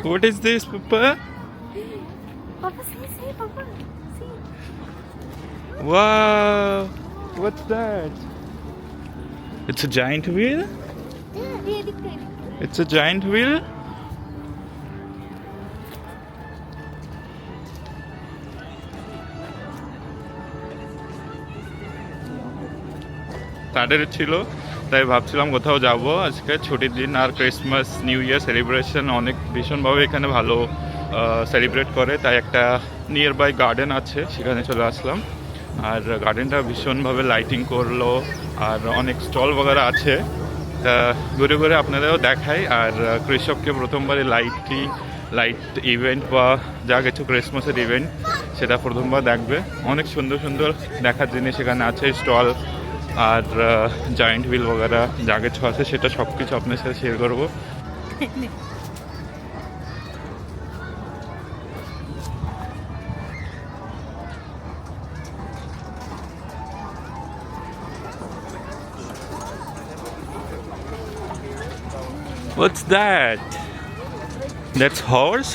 What is this, Papa? Papa, see, Papa, see. Wow! What's that? It's a giant wheel? It's a giant wheel? Saturday ছিল, তাই ভাবছিলাম কোথাও যাব আজকে, ছুটির দিন, আর ক্রিসমাস নিউ ইয়ার সেলিব্রেশন অনেক ভীষণভাবে এখানে ভালো সেলিব্রেট করে, তাই একটা নিয়ার বাই গার্ডেন আছে, সেখানে চলে আসলাম। আর গার্ডেনটা ভীষণভাবে লাইটিং করলো, আর অনেক স্টল বগেরা আছে, তা ঘুরে ঘুরে আপনাদেরও দেখাই। আর কৃষককে প্রথমবারে লাইট ইভেন্ট বা যা কিছু ক্রিসমাসের ইভেন্ট সেটা প্রথমবার দেখবে। অনেক সুন্দর সুন্দর দেখার জিনিস এখানে আছে, স্টল আর জায়েন্ট হুইল বগেরা যা কিছু আছে সেটা সব কিছু আপনার সাথে শেয়ার করবো। What's that? That's horse?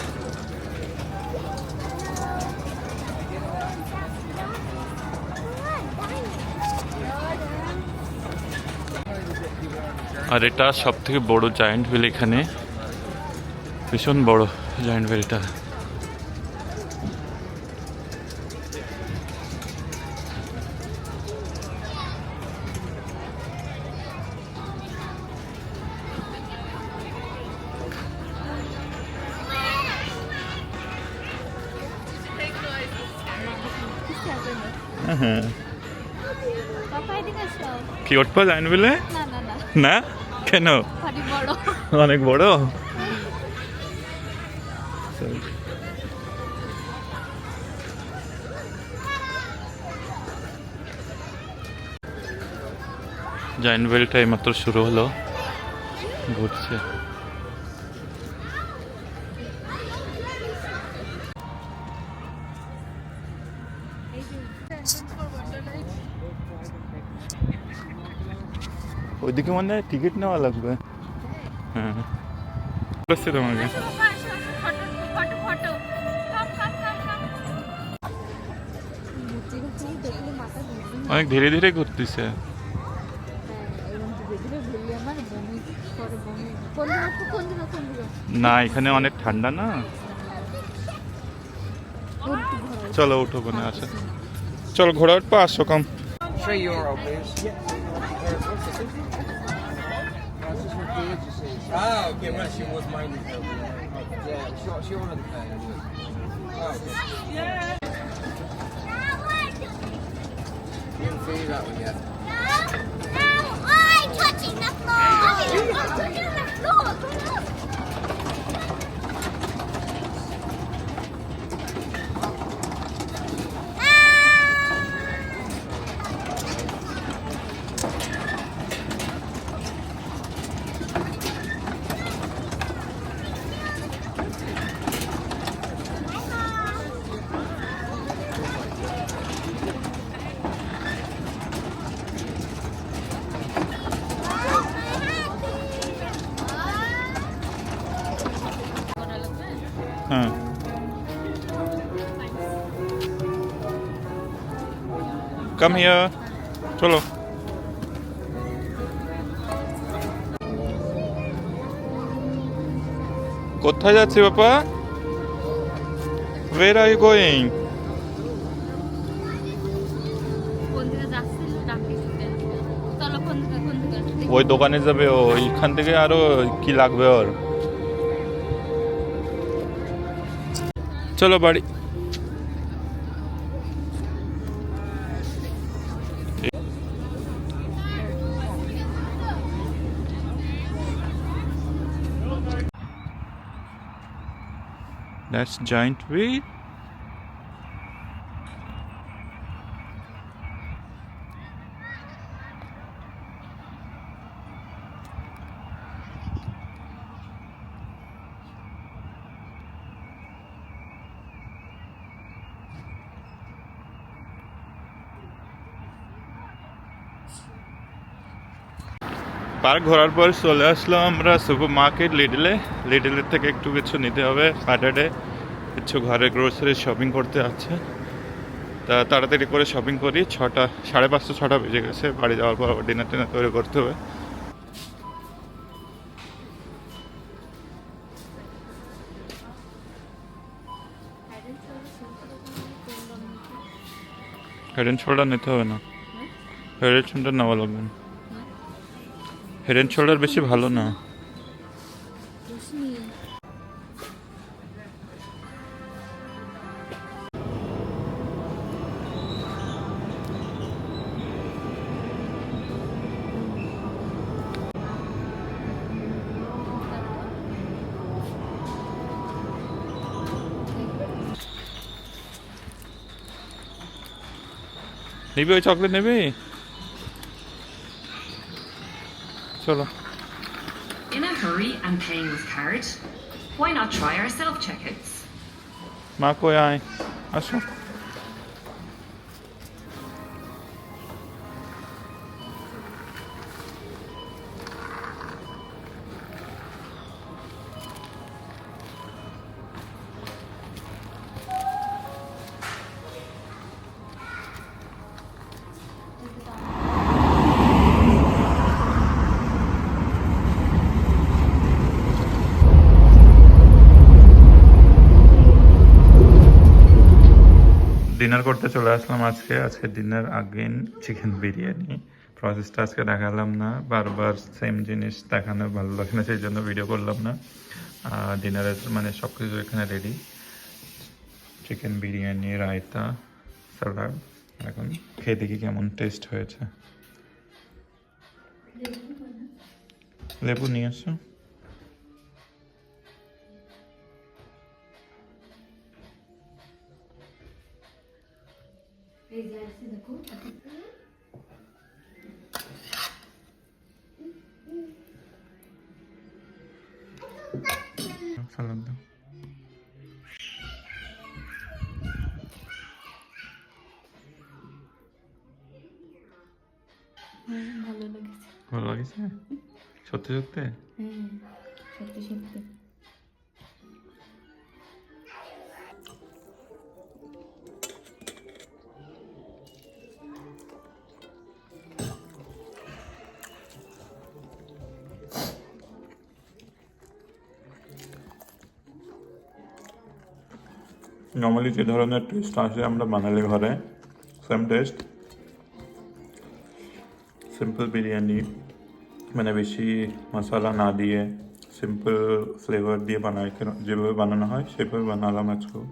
আর এটা সব থেকে বড় জায়েন্ট হুইল এখানে, ভীষণ বড় জায়েন্ট হুইলটা। কি ওঠবা জায়েন্ট হুইলে? না, কেন? অনেক বড়। জায়েন্ট হুইলটা এইমাত্র শুরু হলো, ঘুরছে। ওইদিকে মানে টিকিট নেওয়া লাগবে। হ্যাঁ, বলছি তোমাকে। অনেক ধীরে ধীরে ঘুরতেছে। না, এখানে অনেক ঠান্ডা না। চলো উঠো, কোনে আছে, চলো ঘোড়া উঠবো, আসো কম। Ah, okay, well, she was minding her. Yeah, she wanted to pay. Oh, okay. Yeah. You didn't see that one yet. No, I'm touching the floor. You're touching the floor. হ্যাঁ, কাম হিয়ার, চলো। কোথায় যাচ্ছি বাবা? Where are you going? ওই দোকানে যাবে, ওইখান থেকে আরো কি লাগবে ওর। চলো বাড়ি। That's giant wheel. পার্ক ঘোরার পর চলে আসলাম আমরা সুপার মার্কেট লিডলের থেকে একটু কিছু নিতে হবে স্যাটারডে, কিছু ঘরে গ্রোসারি শপিং করতে আছে। তা তাড়াতাড়ি করে শপিং করি, 6টা 5:30 6টা বেজে গেছে। বাড়ি যাওয়ার পর ডিনার টিনার তৈরি করতে হবে। হেড অ্যান্ড শোল্ডার নিতে হবে না, হেড অ্যান্ড শোল্ডার নেওয়া লাগবে না। হেড অ্যান্ড শোল্ডার বেশি ভালো না। নিবি ওই চকলেট নেবি? চলো। In a hurry and paying with card? Why not try our self-checkouts? মা কই আয়, আসো। ডিনার করতে চলে আসলাম আজকে ডিনার আগেন চিকেন বিরিয়ানি। প্রসেসটা আজকে দেখালাম না, বারবার সেম জিনিস দেখানো ভালো লাগে না, সেই জন্য ভিডিও করলাম না। ডিনারের মানে সব কিছু এখানে ready, chicken biryani, raita, salad. এখন খেয়ে দেখি কেমন টেস্ট হয়েছে। লেবু নিয়ে আসো। সালাদ দাও। ভালো লেগেছে। ভালো লাগছে সত্যি সত্যি? হ্যাঁ, সত্যি সত্যি। নর্মালি যে ধরনের টেস্ট আসে আমরা বাঙালি ঘরে, সেম টেস্ট। সিম্পল বিরিয়ানি, মানে বেশি মশলা না দিয়ে সিম্পল ফ্লেভার দিয়ে বানায়, যেভাবে বানানো হয় সেভাবে বানালাম আজকেও।